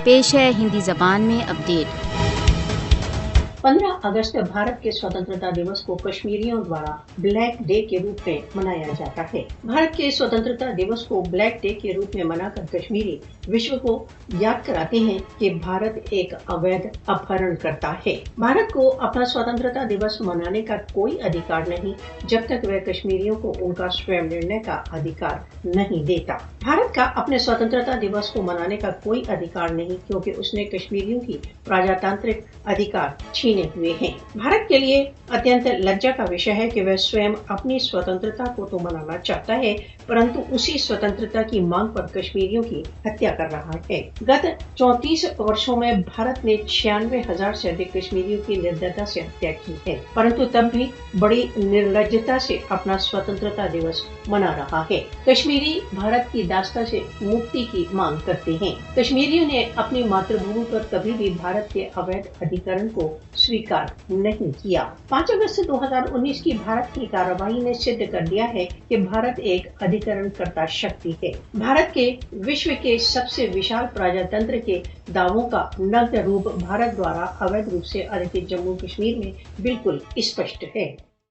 پیش ہے ہندی زبان میں اپڈیٹ۔ 15 اگست بھارت کے स्वतंत्रता दिवस को कश्मीरियों द्वारा ब्लैक डे के रूप में मनाया जाता है। भारत के स्वतंत्रता दिवस को ब्लैक डे के रूप में मनाकर कश्मीरी विश्व को याद कराते हैं कि भारत एक अवैध अपहरणकर्ता है। भारत को अपना स्वतंत्रता दिवस मनाने का कोई अधिकार नहीं जब तक वह कश्मीरियों को उनका स्वयं निर्णय का अधिकार नहीं देता। भारत का अपने स्वतंत्रता दिवस को मनाने का कोई अधिकार नहीं क्योंकि उसने कश्मीरियों की प्रजातांत्रिक अधिकार छीने हुए हैं। भारत के लिए अत्यंत लज्जा का विषय है कि वह स्वयं अपनी स्वतंत्रता को तो मनाना चाहता है परंतु उसी स्वतंत्रता की मांग पर कश्मीरियों की हत्या कर रहा है। गत 34 वर्षों में भारत ने 96,000 से अधिक कश्मीरियों की निर्दयता से हत्या की है परंतु तब भी बड़ी निर्लज्जता से अपना स्वतंत्रता दिवस मना रहा है। कश्मीरी भारत की दास्तां से मुक्ति की मांग करते हैं। कश्मीरियों ने अपनी मातृभूमि पर कभी भी भारत के अवैध अधिकरण को स्वीकार नहीं किया। 5 अगस्त 2019 की भारत की कार्रवाई ने सिद्ध कर दिया है कि भारत एक अधिकरणकर्ता शक्ति है। भारत के विश्व के सबसे विशाल प्रजातंत्र के दावों का नग्न रूप भारत द्वारा अवैध रूप से अधिकृत जम्मू कश्मीर में बिल्कुल स्पष्ट है।